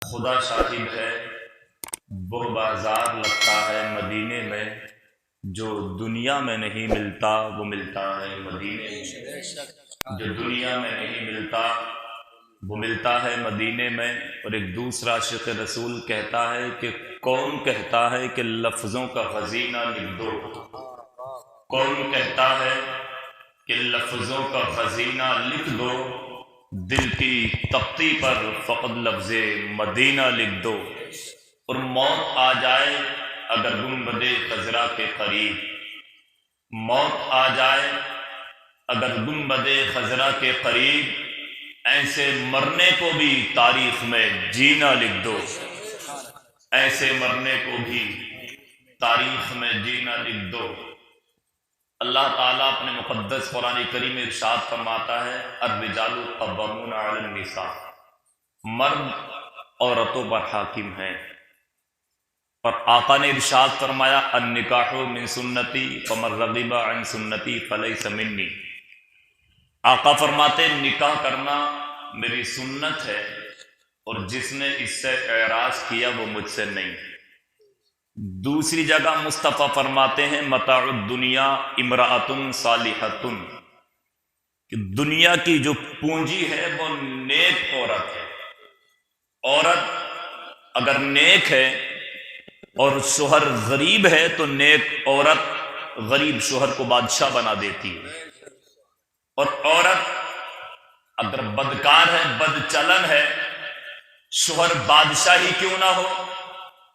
خدا شاہد ہے وہ بازار لگتا ہے مدینے میں، جو دنیا میں نہیں ملتا وہ ملتا ہے مدینے میں، جو دنیا میں نہیں ملتا وہ ملتا ہے مدینے میں۔ اور ایک دوسرا عاشق رسول کہتا ہے کہ کون کہتا ہے کہ لفظوں کا خزینہ لکھ دو، کون کہتا ہے کہ لفظوں کا خزینہ لکھ دو، دل کی تختی پر فقط لفظ مدینہ لکھ دو۔ اور موت آ جائے اگر گنبد خضرا کے قریب، موت آ جائے اگر گنبد خضرا کے قریب، ایسے مرنے کو بھی تاریخ میں جینا لکھ دو، ایسے مرنے کو بھی تاریخ میں جینا لکھ دو۔ اللہ تعالیٰ اپنے مقدس قرآن کریم میں ارشاد فرماتا ہے الرجال قوامون علی النساء، مرد عورتوں پر حاکم ہیں، اور آقا نے ارشاد فرمایا النکاح من سنتی فمن رغب عن سنتی فلیس منی۔ آقا فرماتے نکاح کرنا میری سنت ہے، اور جس نے اس سے اعراض کیا وہ مجھ سے نہیں۔ دوسری جگہ مصطفیٰ فرماتے ہیں متاع الدنیا امرأۃ صالحۃ، کہ دنیا کی جو پونجی ہے وہ نیک عورت ہے۔ عورت اگر نیک ہے اور شوہر غریب ہے تو نیک عورت غریب شوہر کو بادشاہ بنا دیتی ہے، اور عورت اگر بدکار ہے، بد چلن ہے، شوہر بادشاہ ہی کیوں نہ ہو،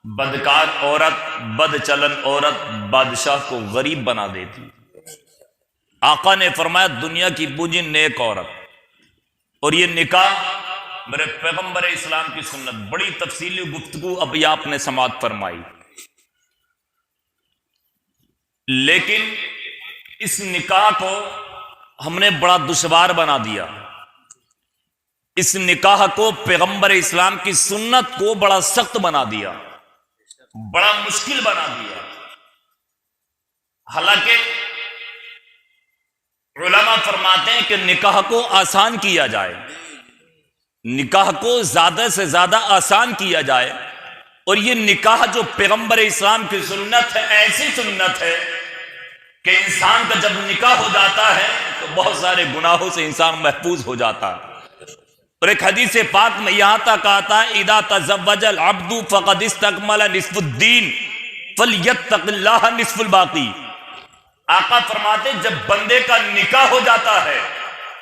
بدکار عورت، بد چلن عورت بادشاہ کو غریب بنا دیتی۔ آقا نے فرمایا دنیا کی پونجی نیک عورت، اور یہ نکاح میرے پیغمبر اسلام کی سنت۔ بڑی تفصیلی گفتگو ابھی آپ نے سماعت فرمائی، لیکن اس نکاح کو ہم نے بڑا دشوار بنا دیا، اس نکاح کو پیغمبر اسلام کی سنت کو بڑا سخت بنا دیا، بڑا مشکل بنا دیا۔ حالانکہ علماء فرماتے ہیں کہ نکاح کو آسان کیا جائے، نکاح کو زیادہ سے زیادہ آسان کیا جائے، اور یہ نکاح جو پیغمبر اسلام کی سنت ہے، ایسی سنت ہے کہ انسان کا جب نکاح ہو جاتا ہے تو بہت سارے گناہوں سے انسان محفوظ ہو جاتا ہے۔ اور ایک حدیث پاک میں یہاں تک آتا ہے اذا تزوج العبد فقد استکمل نصف الدین فلیتق اللہ نصف الباقی۔ آقا فرماتے جب بندے کا نکاح ہو جاتا ہے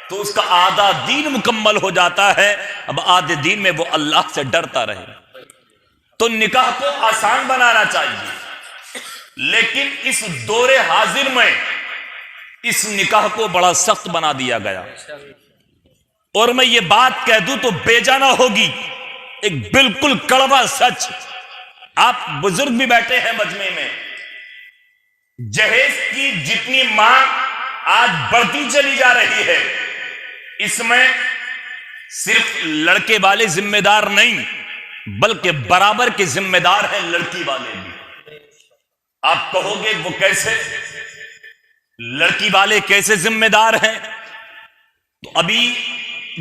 تو اس کا آدھا دین مکمل ہو جاتا ہے، اب آدھے دین میں وہ اللہ سے ڈرتا رہے۔ تو نکاح کو آسان بنانا چاہیے، لیکن اس دور حاضر میں اس نکاح کو بڑا سخت بنا دیا گیا۔ اور میں یہ بات کہہ دوں تو بے جانا ہوگی، ایک بالکل کڑوا سچ۔ آپ بزرگ بھی بیٹھے ہیں مجمع میں، جہیز کی جتنی مانگ آج بڑھتی چلی جا رہی ہے، اس میں صرف لڑکے والے ذمہ دار نہیں بلکہ برابر کے ذمہ دار ہیں لڑکی والے بھی۔ آپ کہو گے وہ کیسے، لڑکی والے کیسے ذمہ دار ہیں؟ تو ابھی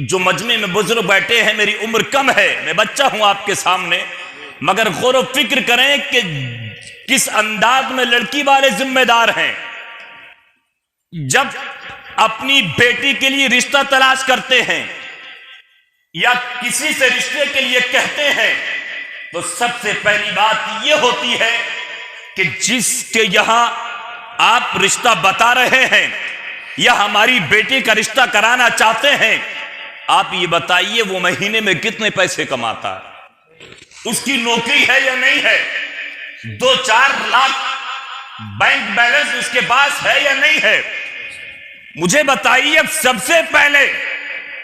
جو مجمع میں بزرگ بیٹھے ہیں، میری عمر کم ہے، میں بچہ ہوں آپ کے سامنے، مگر غور و فکر کریں کہ کس انداز میں لڑکی والے ذمہ دار ہیں۔ جب اپنی بیٹی کے لیے رشتہ تلاش کرتے ہیں یا کسی سے رشتے کے لیے کہتے ہیں تو سب سے پہلی بات یہ ہوتی ہے کہ جس کے یہاں آپ رشتہ بتا رہے ہیں یا ہماری بیٹی کا رشتہ کرانا چاہتے ہیں، آپ یہ بتائیے وہ مہینے میں کتنے پیسے کماتا ہے، اس کی نوکری ہے یا نہیں ہے، 2-4 لاکھ بینک بیلنس اس کے پاس ہے یا نہیں ہے۔ مجھے بتائیے سب سے پہلے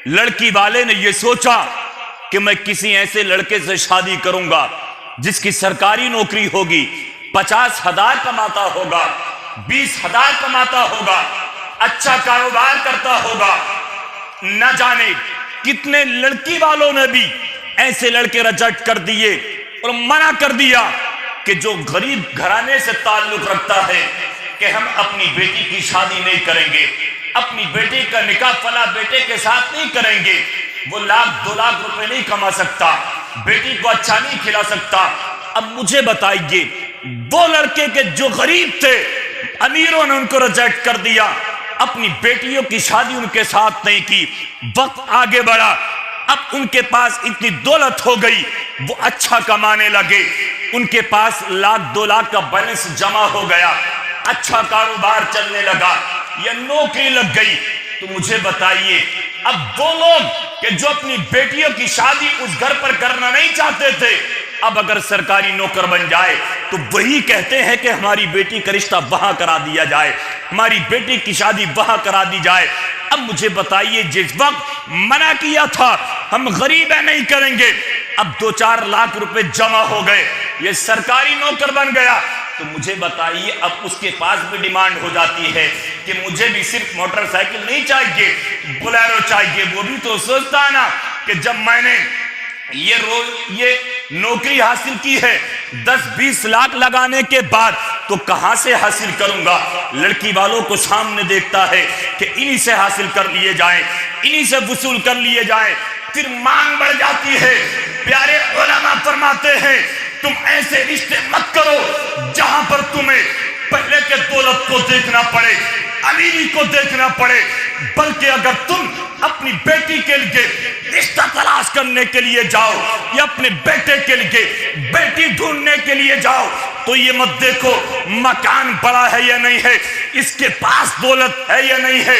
لڑکی والے نے یہ سوچا کہ میں کسی ایسے لڑکے سے شادی کروں گا جس کی سرکاری نوکری ہوگی، 50,000 کماتا ہوگا، 20,000 کماتا ہوگا، اچھا کاروبار کرتا ہوگا۔ نہ جانے کتنے لڑکی والوں نے بھی ایسے لڑکے ریجیکٹ کر دیے اور منع کر دیا کہ جو غریب گھرانے سے تعلق رکھتا ہے کہ ہم اپنی بیٹی کی شادی نہیں کریں گے، اپنی بیٹی کا نکاح فلاں بیٹے کے ساتھ نہیں کریں گے، وہ 1,00,000 2 لاکھ روپے نہیں کما سکتا، بیٹی کو اچھا نہیں کھلا سکتا۔ اب مجھے بتائیے، وہ لڑکے کے جو غریب تھے، امیروں نے ان کو ریجیکٹ کر دیا، اپنی بیٹیوں کی شادی ان کے ساتھ نہیں کی، وقت آگے بڑھا، اب ان کے پاس اتنی دولت ہو گئی، وہ اچھا کمانے لگے، ان کے پاس 1,00,000-2,00,000 کا بیلنس جمع ہو گیا، اچھا کاروبار چلنے لگا یا نوکری لگ گئی، تو مجھے بتائیے اب وہ لوگ کہ جو اپنی بیٹیوں کی شادی اس گھر پر کرنا نہیں چاہتے تھے، اب اگر سرکاری نوکر بن جائے تو وہی کہتے ہیں کہ ہماری بیٹی کا رشتہ وہاں کرا دیا جائے، ہماری بیٹی کی شادی وہاں کرا دی جائے۔ اب مجھے بتائیے، جس وقت منع کیا تھا ہم غریب ہیں نہیں کریں گے، اب 2-4 لاکھ روپے جمع ہو گئے، یہ سرکاری نوکر بن گیا، تو مجھے بتائیے اب اس کے پاس بھی ڈیمانڈ ہو جاتی ہے کہ مجھے بھی صرف موٹر سائیکل نہیں چاہیے، بلیرو چاہیے۔ وہ بھی تو سوچتا ہے نا کہ جب میں نے یہ نوکری حاصل کی ہے 10-20 لاکھ لگانے کے بعد تو کہاں سے حاصل کروں گا؟ لڑکی والوں کو سامنے دیکھتا ہے کہ انہی سے حاصل کر لیے جائیں، انہی سے وصول کر لیے جائیں، پھر مانگ بڑھ جاتی ہے۔ پیارے علماء فرماتے ہیں تم ایسے رشتے مت کرو جہاں پر تمہیں پہلے کے دولت کو دیکھنا پڑے، امیری کو دیکھنا پڑے، بلکہ اگر تم اپنی بیٹی کے لیے رشتہ تلاش کرنے کے لیے جاؤ یا اپنے بیٹے کے لیے بیٹی ڈھونڈنے کے لیے جاؤ تو یہ مت دیکھو مکان بڑا ہے یا نہیں ہے، اس کے پاس دولت ہے یا نہیں ہے،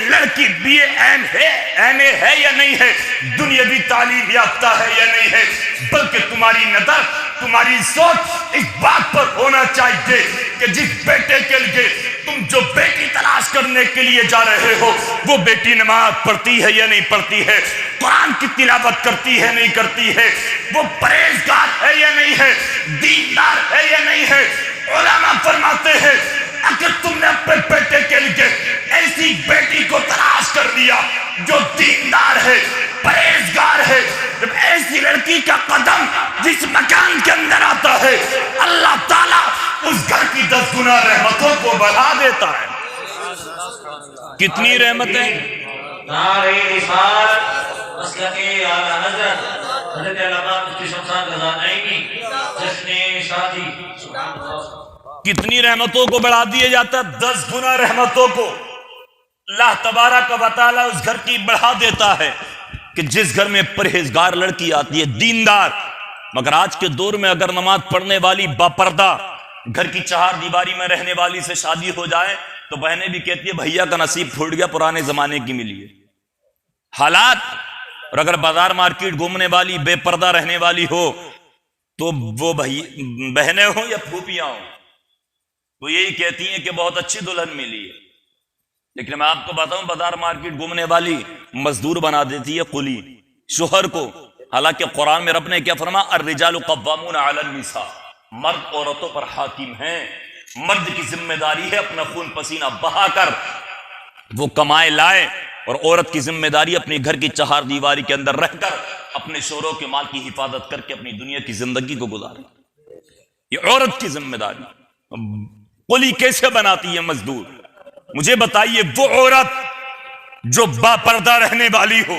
لڑکی BA ہے یا نہیں ہے، دنیاوی تعلیم یافتہ ہے یا نہیں ہے، بلکہ تمہاری نظر، تمہاری سوچ اس بات پر ہونا چاہیے کہ جس بیٹے کے لیے تم جو بیٹی تلاش کرنے کے لیے جا رہے ہو وہ بیٹی نماز پڑھتی ہے یا نہیں پڑھتی ہے، قرآن کی تلاوت کرتی ہے نہیں کرتی ہے، وہ پرہیزگار ہے یا نہیں ہے، دیندار ہے یا نہیں ہے۔ علماء فرماتے ہیں اگر تم نے اپنے بیٹے کے لیے ایسی بیٹی کو تلاش کر لیا جو دیندار ہے، پرہیزگار ہے، جب ایسی لڑکی کا قدم جس مکان کے اندر آتا ہے اللہ تعالیٰ اس گھر کی 10 گنا رحمتوں کو بڑھا دیتا ہے۔ کتنی رحمتیں؟ نعرہ رسالت مسلک اعلیٰ حضرت حضرت علامہ مفتی شمشاد رضا نعیمی جشن شادی، کتنی رحمتوں کو بڑھا دیا جاتا ہے؟ 10 گنا رحمتوں کو اللہ تبارک و تعالیٰ اس گھر کی بڑھا دیتا ہے کہ جس گھر میں پرہیزگار لڑکی آتی ہے، دیندار۔ مگر آج کے دور میں اگر نماز پڑھنے والی باپردہ گھر کی 4 دیواری میں رہنے والی سے شادی ہو جائے تو بہنیں بھی کہتی ہے بھیا کا نصیب پھوٹ گیا، پرانے زمانے کی ملی ہے حالات۔ اور اگر بازار مارکیٹ گھومنے والی بے پردہ رہنے والی ہو تو وہ بہنیں ہوں یا پھوپیاں ہوں تو یہی کہتی ہیں کہ بہت اچھی دلہن ملی ہے۔ لیکن میں آپ کو بتاؤں بازار مارکیٹ گھومنے والی مزدور بنا دیتی ہے قلی شوہر کو، حالانکہ قرآن میں رب نے کیا فرمایا؟ الرجال قوامون علی النساء، مرد عورتوں پر حاکم ہیں، مرد کی ذمہ داری ہے اپنا خون پسینہ بہا کر وہ کمائے لائے، اور عورت کی ذمہ داری اپنے گھر کی 4 دیواری کے اندر رہ کر اپنے شوہروں کے مال کی حفاظت کر کے اپنی دنیا کی زندگی کو گزارے۔ یہ عورت کی ذمہ داری۔ قلی کیسے بناتی ہے مزدور؟ مجھے بتائیے وہ عورت جو با پردہ رہنے والی ہو،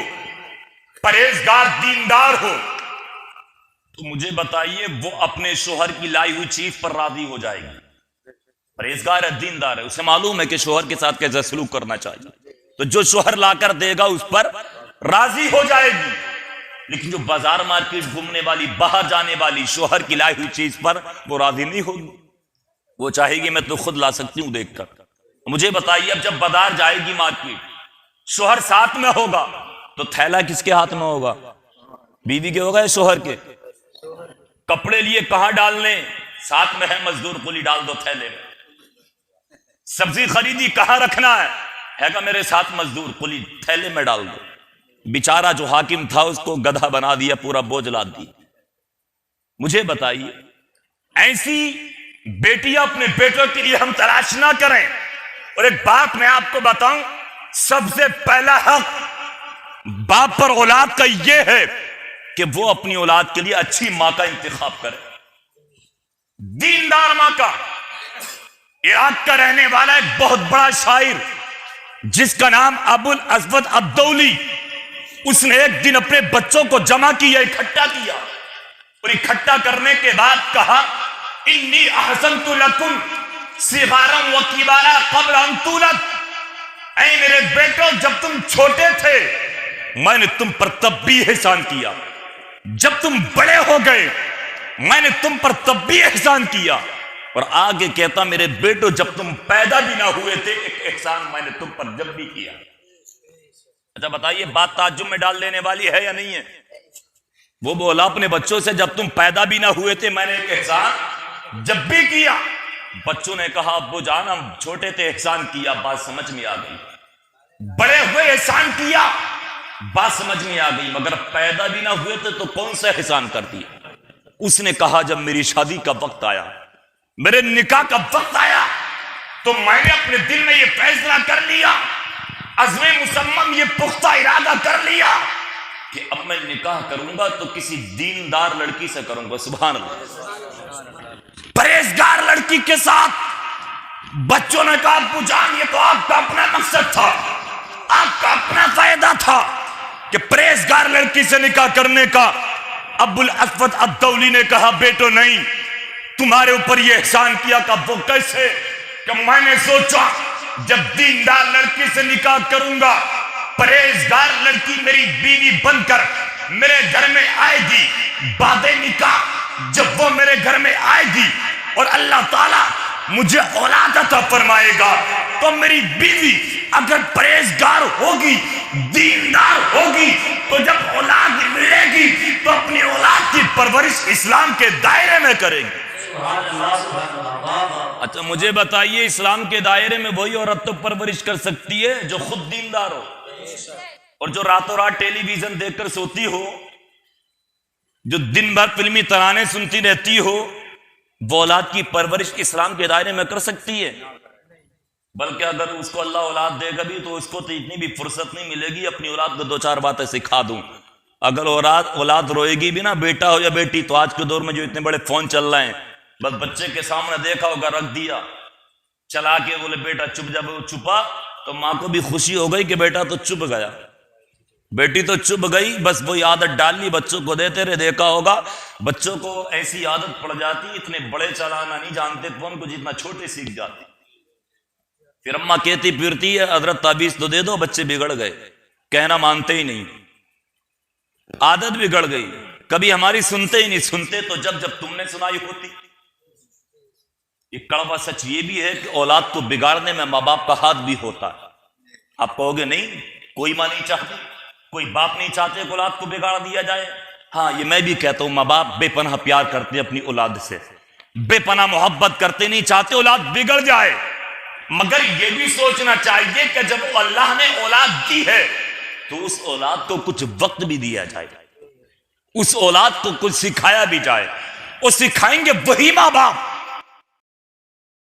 پرہیزگار دیندار ہو، تو مجھے بتائیے وہ اپنے شوہر کی لائی ہوئی چیز پر راضی ہو جائے گی؟ پرہیزگار ہے، دیندار ہے، اسے معلوم ہے کہ شوہر کے ساتھ کیسا سلوک کرنا چاہیے، تو جو شوہر لا کر دے گا اس پر راضی ہو جائے گی۔ لیکن جو بازار مارکیٹ گھومنے والی، باہر جانے والی، شوہر کی لائی ہوئی چیز پر وہ راضی نہیں ہوگی، وہ چاہے گی میں تو خود لا سکتی ہوں دیکھ کر۔ مجھے بتائیے اب جب بازار جائے گی مارکیٹ، شوہر ساتھ میں ہوگا تو تھیلا کس کے ہاتھ میں ہوگا؟ بیوی کے ہوگا یا شوہر کے؟ کپڑے لیے کہاں ڈالنے؟ ساتھ میں ہے مزدور، قلی ڈال دو تھیلے میں۔ سبزی خریدی کہاں رکھنا ہے گا میرے ساتھ مزدور، قلی تھیلے میں ڈال دو۔ بیچارہ جو حاکم تھا اس کو گدھا بنا دیا، پورا بوجھ لاد دی۔ مجھے بتائیے ایسی بیٹیاں اپنے بیٹوں کے لیے ہم تلاش نہ کریں۔ اور ایک بات میں آپ کو بتاؤں، سب سے پہلا حق باپ پر اولاد کا یہ ہے کہ وہ اپنی اولاد کے لیے اچھی ماں کا انتخاب کرے، دیندار ماں کا۔ عراق کا رہنے والا ایک بہت بڑا شاعر جس کا نام ابو الاسود الدولی، اس نے ایک دن اپنے بچوں کو جمع کیا، اکٹھا کیا، اور اکٹھا کرنے کے بعد کہا انی احسنت لکم صغارا و کبارا قبل ان تولد، اے میرے بیٹو جب تم چھوٹے تھے میں نے تم پر تب بھی احسان کیا، جب تم بڑے ہو گئے میں نے تم پر تب بھی احسان کیا، اور آگے کہتا میرے بیٹو جب تم پیدا بھی نہ ہوئے تھے ایک احسان میں نے تم پر جب بھی کیا۔ اچھا بتائیے بات تعجب میں ڈال دینے والی ہے یا نہیں ہے؟ وہ بولا اپنے بچوں سے جب تم پیدا بھی نہ ہوئے تھے میں نے ایک احسان جب بھی کیا۔ بچوں نے کہا ابو جان ہم چھوٹے تھے احسان کیا، بات سمجھ میں آ گئی، بڑے ہوئے احسان کیا، بات سمجھ میں آ گئی، مگر پیدا بھی نہ ہوئے تھے تو کون سا احسان کر دیا؟ اس نے کہا جب میری شادی کا وقت آیا، میرے نکاح کا وقت آیا تو میں نے اپنے دل میں یہ فیصلہ کر لیا، عزم مصمم یہ پختہ ارادہ کر لیا کہ اب میں نکاح کروں گا تو کسی دیندار لڑکی سے کروں گا، سبحان اللہ، پرہیزگار لڑکی کے ساتھ۔ بچوں نے کہا ابو جان یہ تو آپ کا اپنا مقصد تھا، آپ کا اپنا فائدہ تھا کہ پرہیزگار لڑکی سے نکاح کرنے کا۔ ابو الاسود الدولی نے کہا بیٹو نہیں، تمہارے اوپر یہ احسان کیا کہ وہ کیسے؟ کہ میں نے سوچا جب دیندار لڑکی سے نکاح کروں گا، پرہیزگار لڑکی میری بیوی بن کر میرے گھر میں آئے گی، بعد نکاح جب وہ میرے گھر میں آئے گی اور اللہ تعالیٰ مجھے اولاد عطا فرمائے گا تو میری بیوی اگر پرہیزگار ہوگی، دیندار ہوگی، تو جب اولاد ملے گی تو اپنی اولاد کی پرورش اسلام کے دائرے میں کرے گی۔ اچھا مجھے بتائیے اسلام کے دائرے میں وہی عورت تو پرورش کر سکتی ہے جو خود دیندار ہو، اور جو راتوں رات ٹیلی ویژن دیکھ کر سوتی ہو، جو دن بھر فلمی ترانے سنتی رہتی ہو، وہ اولاد کی پرورش اسلام کے دائرے میں کر سکتی ہے؟ بلکہ اگر اس کو اللہ اولاد دے گا بھی تو اس کو تو اتنی بھی فرصت نہیں ملے گی اپنی اولاد کو دو چار باتیں سکھا دوں۔ اگر اولاد روئے گی بھی نا، بیٹا ہو یا بیٹی، تو آج کے دور میں جو اتنے بڑے فون چل رہے ہیں، بس بچے کے سامنے دیکھا ہوگا رکھ دیا، چلا کے بولے بیٹا چپ جا، وہ چھپا تو ماں کو بھی خوشی ہو گئی کہ بیٹا تو چپ گیا، بیٹی تو چپ گئی، بس وہی عادت ڈالنی بچوں کو دیتے رہے۔ دیکھا ہوگا بچوں کو ایسی عادت پڑ جاتی، اتنے بڑے چلانا نہیں جانتے فون کو جتنا چھوٹے سیکھ جاتے، پھر اماں کہتی پھرتی ہے حضرت تعویذ تو دے دو، بچے بگڑ گئے، کہنا مانتے ہی نہیں، عادت بگڑ گئی، کبھی ہماری سنتے ہی نہیں، سنتے تو جب تم نے سنائی ہوتی۔ ایک کڑوا سچ یہ بھی ہے کہ اولاد کو بگاڑنے میں ماں باپ کا ہاتھ بھی ہوتا ہے۔ آپ کہو گے نہیں کوئی ماں نہیں چاہتی، کوئی باپ نہیں چاہتے کہ اولاد کو بگاڑ دیا جائے۔ ہاں یہ میں بھی کہتا ہوں، ماں باپ بے پناہ پیار کرتے ہیں اپنی اولاد سے، بے پناہ محبت کرتے، نہیں چاہتے اولاد بگڑ جائے، مگر یہ بھی سوچنا چاہیے کہ جب اللہ نے اولاد دی ہے تو اس اولاد کو کچھ وقت بھی دیا جائے، اس اولاد کو کچھ سکھایا بھی جائے۔ اور سکھائیں گے وہی ماں باپ